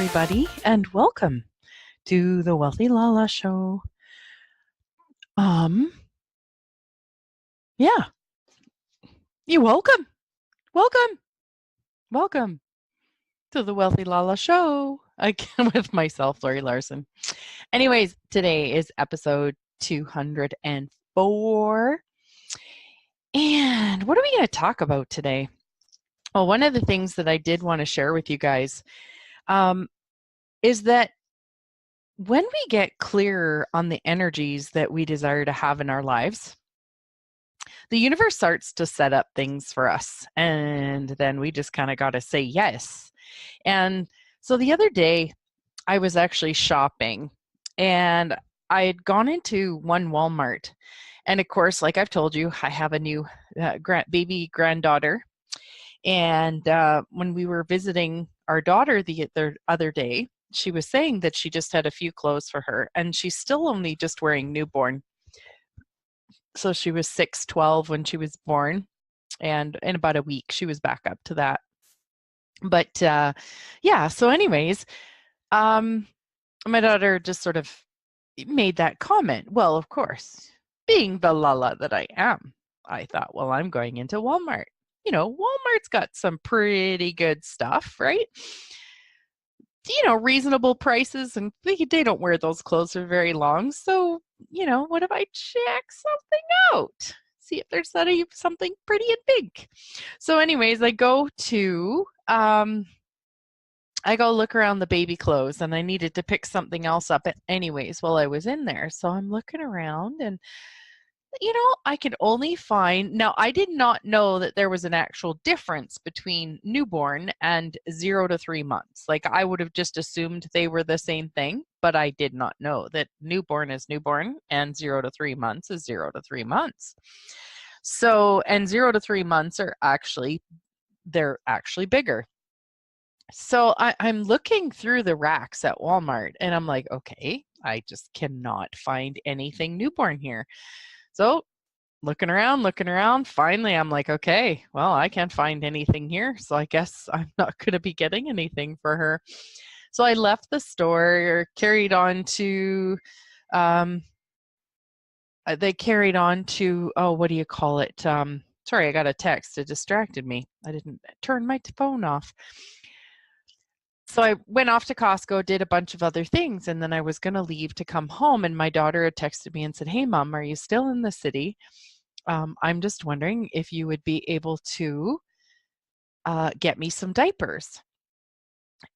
everybody, and welcome to the Wealthy Lala Show. Yeah, you're welcome, welcome, welcome to the Wealthy Lala Show. Again with myself, Laurie Laursen. Anyways, today is episode 204. And what are we going to talk about today? Well, one of the things that I did want to share with you guys is that when we get clearer on the energies that we desire to have in our lives, the universe starts to set up things for us. And then we just kind of got to say yes. And so the other day, I was actually shopping and I had gone into one Walmart. And of course, like I've told you, I have a new baby granddaughter. And when we were visiting our daughter the other day, she was saying that she just had a few clothes for her, and she's still only just wearing newborn. So she was 6'12" when she was born, and in about a week, she was back up to that. But yeah, so anyways, my daughter just sort of made that comment. Well, of course, being the LaLa that I am, I thought, well, I'm going into Walmart. You know, Walmart's got some pretty good stuff, right? You know, reasonable prices, and they don't wear those clothes for very long. So, you know, what if I check something out? See if there's something pretty and big. So anyways, I go look around the baby clothes, and I needed to pick something else up anyways while I was in there. So I'm looking around, and you know, I could only find, now I did not know that there was an actual difference between newborn and 0 to 3 months. Like I would have just assumed they were the same thing, but I did not know that newborn is newborn and 0 to 3 months is 0 to 3 months. So, and 0 to 3 months they're actually bigger. So I'm looking through the racks at Walmart, and I'm like, okay, I just cannot find anything newborn here. So looking around, finally I'm like, okay, well, I can't find anything here, so I guess I'm not going to be getting anything for her. So I left the store, carried on to, oh, what do you call it? Sorry, I got a text. It distracted me. I didn't turn my phone off. So I went off to Costco, did a bunch of other things, and then I was going to leave to come home, and my daughter had texted me and said, hey, Mom, are you still in the city? I'm just wondering if you would be able to get me some diapers.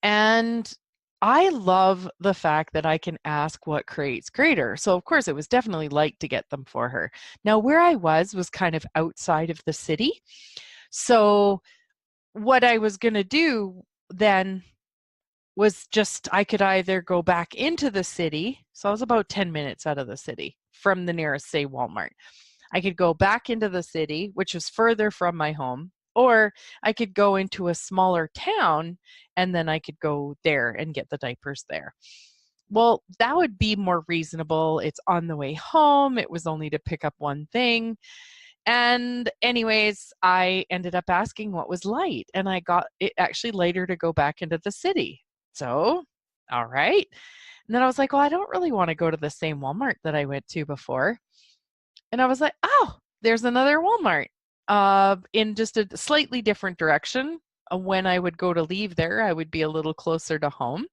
And I love the fact that I can ask what creates greater. So of course it was definitely light to get them for her. Now where I was kind of outside of the city. So what I was going to do then was just, I could either go back into the city. So I was about 10 minutes out of the city from the nearest, say, Walmart. I could go back into the city, which was further from my home, or I could go into a smaller town and then I could go there and get the diapers there. Well, that would be more reasonable. It's on the way home. It was only to pick up one thing. And anyways, I ended up asking what was light, and I got it actually later to go back into the city. So, all right. And then I was like, well, I don't really want to go to the same Walmart that I went to before. And I was like, oh, there's another Walmart in just a slightly different direction. When I would go to leave there, I would be a little closer to home.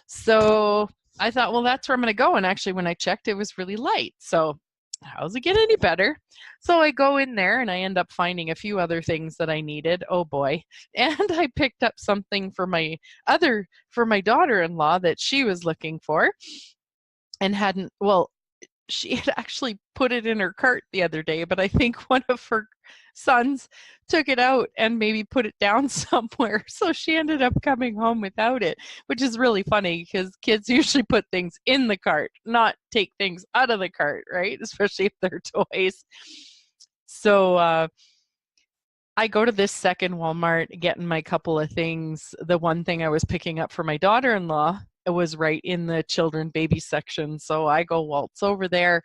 So I thought, well, that's where I'm going to go. And actually, when I checked, it was really light. So how's it get any better? So I go in there and I end up finding a few other things that I needed. Oh boy. And I picked up something for my daughter-in-law that she was looking for and she had actually put it in her cart the other day, but I think one of her sons took it out and maybe put it down somewhere. So she ended up coming home without it, which is really funny because kids usually put things in the cart, not take things out of the cart, right? Especially if they're toys. So I go to this second Walmart, getting my couple of things. The one thing I was picking up for my daughter-in-law, it was right in the children baby section. So I go waltz over there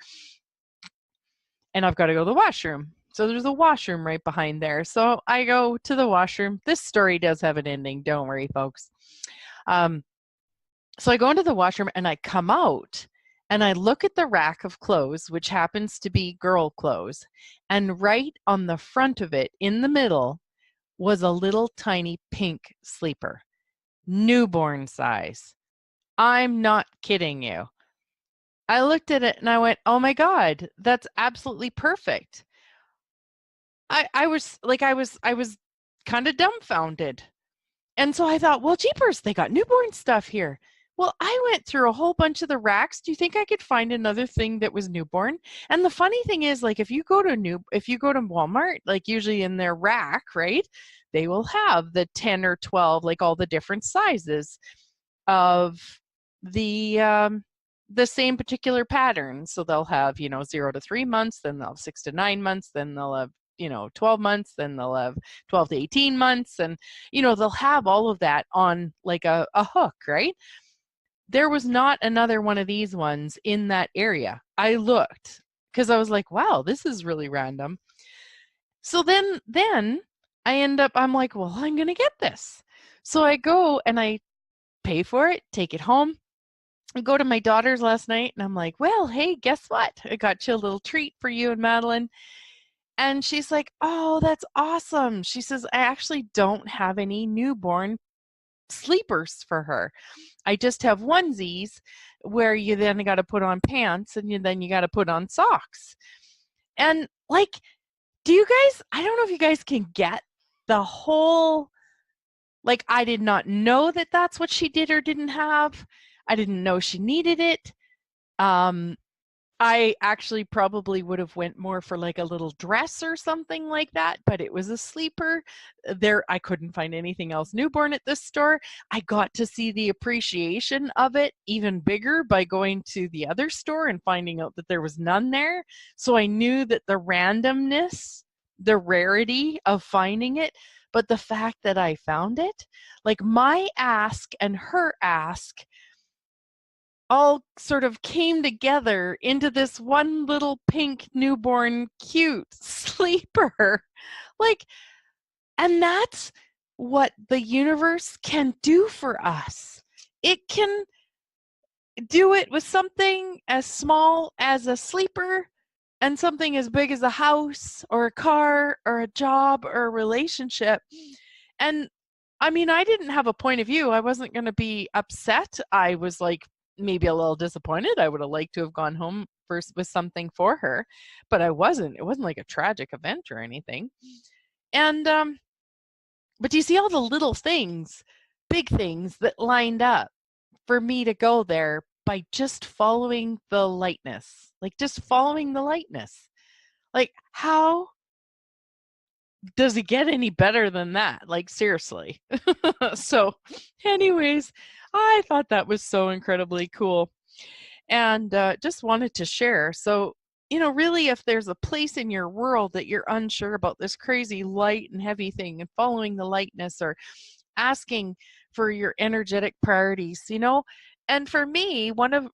and I've got to go to the washroom. So there's a washroom right behind there. So I go to the washroom. This story does have an ending. Don't worry, folks. So I go into the washroom and I come out and I look at the rack of clothes, which happens to be girl clothes. And right on the front of it, in the middle, was a little tiny pink sleeper, newborn size. I'm not kidding you. I looked at it and I went, oh my God, that's absolutely perfect. I was like, I was kind of dumbfounded. And so I thought, well, jeepers, they got newborn stuff here. Well, I went through a whole bunch of the racks. Do you think I could find another thing that was newborn? And the funny thing is, like, if you go to Walmart, like usually in their rack, right, they will have the 10 or 12, like all the different sizes of the um the same particular pattern. So they'll have, 0 to 3 months, then they'll have 6 to 9 months, then they'll have 12 months, then they'll have 12 to 18 months, and they'll have all of that on like a hook, right? There was not another one of these ones in that area. I looked because I was like, wow, this is really random. So then I'm like, well, I'm gonna get this. So I go and I pay for it, take it home. I go to my daughter's last night and I'm like, well, hey, guess what? I got you a little treat for you and Madeline. And she's like, oh, that's awesome. She says, I actually don't have any newborn sleepers for her. I just have onesies where you then got to put on pants and then you got to put on socks. And like, I don't know if you guys can get the whole, like, I did not know that that's what she did or didn't have. I didn't know she needed it. I actually probably would have went more for like a little dress or something like that, but it was a sleeper. I couldn't find anything else newborn at this store. I got to see the appreciation of it even bigger by going to the other store and finding out that there was none there. So I knew that the randomness, the rarity of finding it, but the fact that I found it, like my ask and her ask all sort of came together into this one little pink newborn cute sleeper. Like, and that's what the universe can do for us. It can do it with something as small as a sleeper and something as big as a house or a car or a job or a relationship. And I mean, I didn't have a point of view. I wasn't going to be upset. I was like maybe a little disappointed. I would have liked to have gone home first with something for her, but I wasn't. It wasn't like a tragic event or anything. And but do you see all the little things, big things that lined up for me to go there by just following the lightness, like just following the lightness. Like, how does it get any better than that? Like, seriously. So, anyways, I thought that was so incredibly cool and just wanted to share. So, really, if there's a place in your world that you're unsure about this crazy light and heavy thing and following the lightness or asking for your energetic priorities, and for me, one of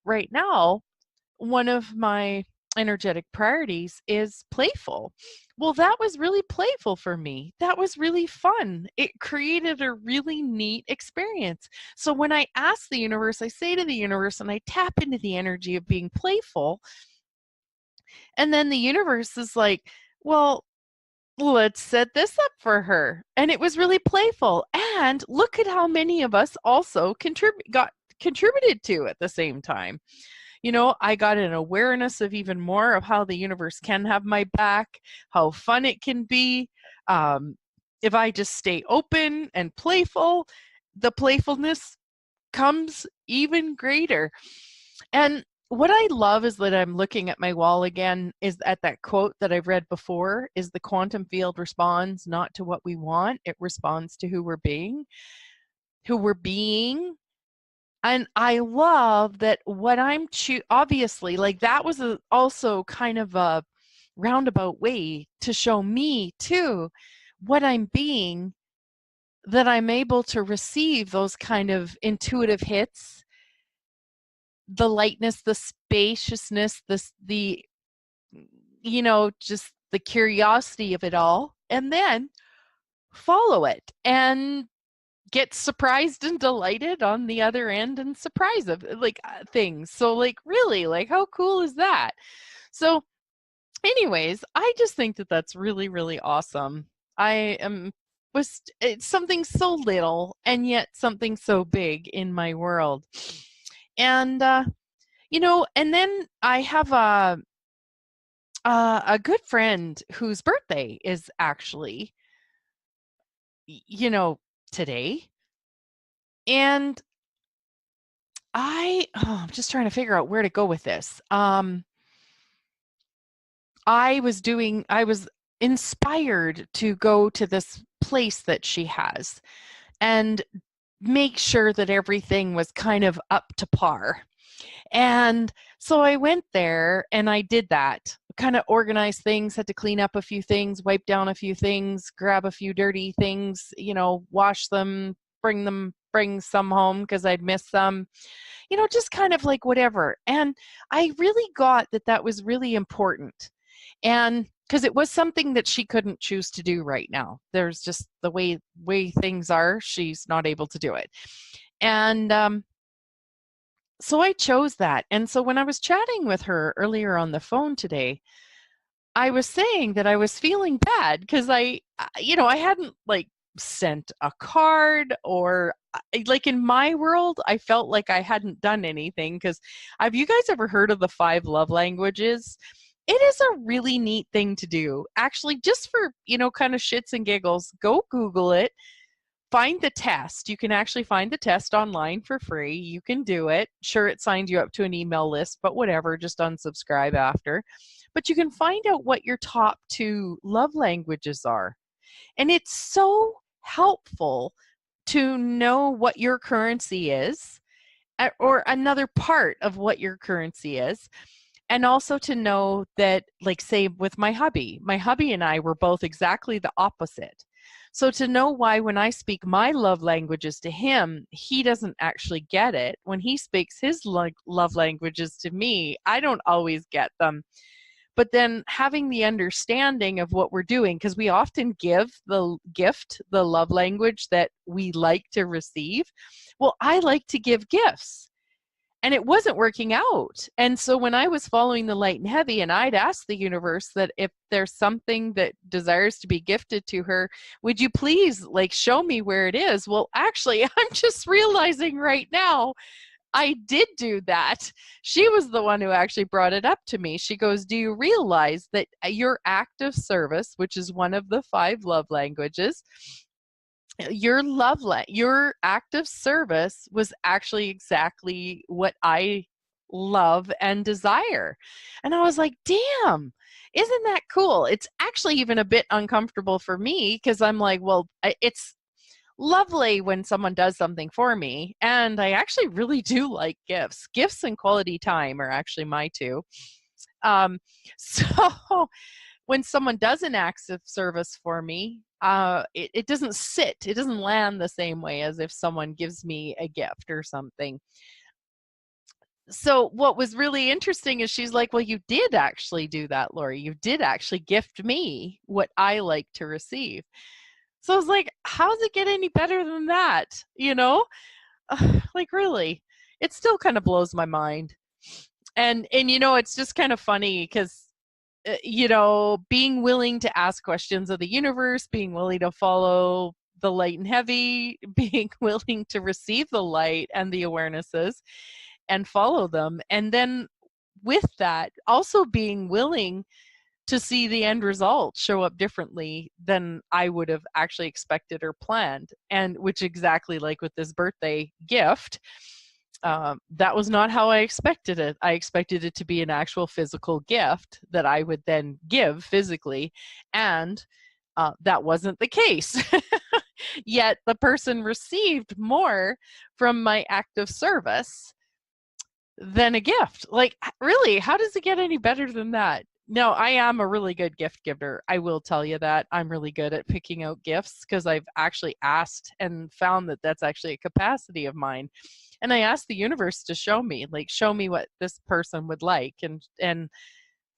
my energetic priorities is playful. Well, that was really playful for me. That was really fun. It created a really neat experience. So when I ask the universe, I say to the universe and I tap into the energy of being playful. And then the universe is like, well, let's set this up for her. And it was really playful. And look at how many of us also contributed to at the same time. I got an awareness of even more of how the universe can have my back, how fun it can be. If I just stay open and playful, the playfulness comes even greater. And what I love is that I'm looking at my wall again, is at that quote that I've read before, is the quantum field responds not to what we want, it responds to who we're being. And I love that what obviously, like that was also kind of a roundabout way to show me too what I'm being, that I'm able to receive those kind of intuitive hits, the lightness, the spaciousness, just the curiosity of it all, and then follow it. And get surprised and delighted on the other end and surprise of like things. So like really, like how cool is that? So anyways, I just think that that's really, really awesome. I am was it's something so little and yet something so big in my world. And and then I have a good friend whose birthday is actually today. And I'm just trying to figure out where to go with this. I was inspired to go to this place that she has and make sure that everything was kind of up to par. And so I went there and I did that, kind of organized things, had to clean up a few things, wipe down a few things, grab a few dirty things, wash them, bring some home because I'd missed some, just kind of like whatever. And I really got that that was really important. And because it was something that she couldn't choose to do right now. There's just the way things are, she's not able to do it. And so I chose that. And so when I was chatting with her earlier on the phone today, I was saying that I was feeling bad because I hadn't like sent a card or like in my world, I felt like I hadn't done anything because have you guys ever heard of the 5 love languages? It is a really neat thing to do. Actually, just for, kind of shits and giggles, go Google it. Find the test. You can actually find the test online for free. You can do it. Sure, it signed you up to an email list, but whatever, just unsubscribe after. But you can find out what your top 2 love languages are. And it's so helpful to know what your currency is or another part of what your currency is. And also to know that, like, say with my hubby and I were both exactly the opposite. So to know why when I speak my love languages to him, he doesn't actually get it. When he speaks his love languages to me, I don't always get them. But then having the understanding of what we're doing, because we often give the love language that we like to receive. Well, I like to give gifts. And it wasn't working out. And so when I was following the light and heavy, and I'd asked the universe that if there's something that desires to be gifted to her, would you please like show me where it is? Well, actually, I'm just realizing right now I did do that. She was the one who actually brought it up to me. She goes, do you realize that your act of service, which is one of the 5 love languages, your act of service was actually exactly what I love and desire. And I was like, damn, isn't that cool? It's actually even a bit uncomfortable for me because I'm like, well, it's lovely when someone does something for me. And I actually really do like gifts. Gifts and quality time are actually my 2. So when someone does an act of service for me, it doesn't land the same way as if someone gives me a gift or something. So what was really interesting is she's like, well, you did actually do that, Laurie. You did actually gift me what I like to receive. So I was like, how does it get any better than that? Like really, it still kind of blows my mind. And it's just kind of funny because being willing to ask questions of the universe, being willing to follow the light and heavy, being willing to receive the light and the awarenesses and follow them. And then with that, also being willing to see the end result show up differently than I would have actually expected or planned. And which exactly like with this birthday gift, that was not how I expected it. I expected it to be an actual physical gift that I would then give physically, and that wasn't the case. Yet the person received more from my act of service than a gift. Like, really, how does it get any better than that? No, I am a really good gift giver. I will tell you that. I'm really good at picking out gifts because I've actually asked and found that that's actually a capacity of mine. And I asked the universe to show me what this person would like. And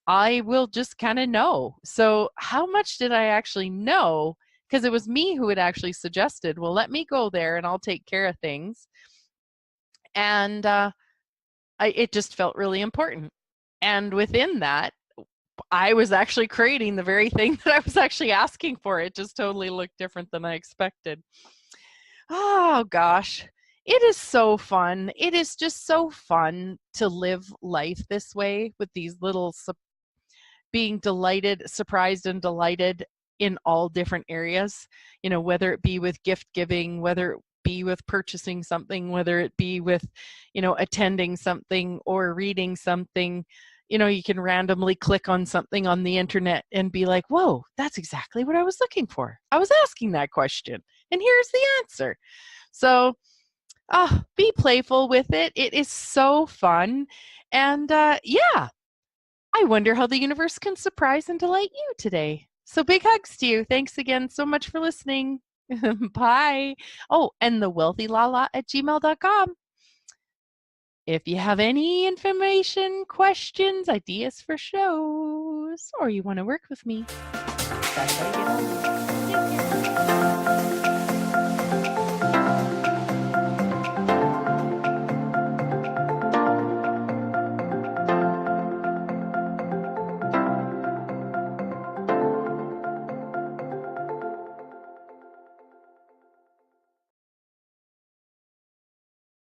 I will just kind of know. So how much did I actually know? because it was me who had actually suggested, well, let me go there and I'll take care of things. And it just felt really important. And within that, I was actually creating the very thing that I was actually asking for. It just totally looked different than I expected. Oh gosh, it is so fun. It is just so fun to live life this way with these little being delighted, surprised and delighted in all different areas, whether it be with gift giving, whether it be with purchasing something, whether it be with, attending something or reading something. You can randomly click on something on the internet and be like, whoa, that's exactly what I was looking for. I was asking that question and here's the answer. So be playful with it. It is so fun. And yeah, I wonder how the universe can surprise and delight you today. So big hugs to you. Thanks again so much for listening. Bye. Oh, and thewealthylala@gmail.com. If you have any information, questions, ideas for shows, or you want to work with me, that's how you get on. Take care.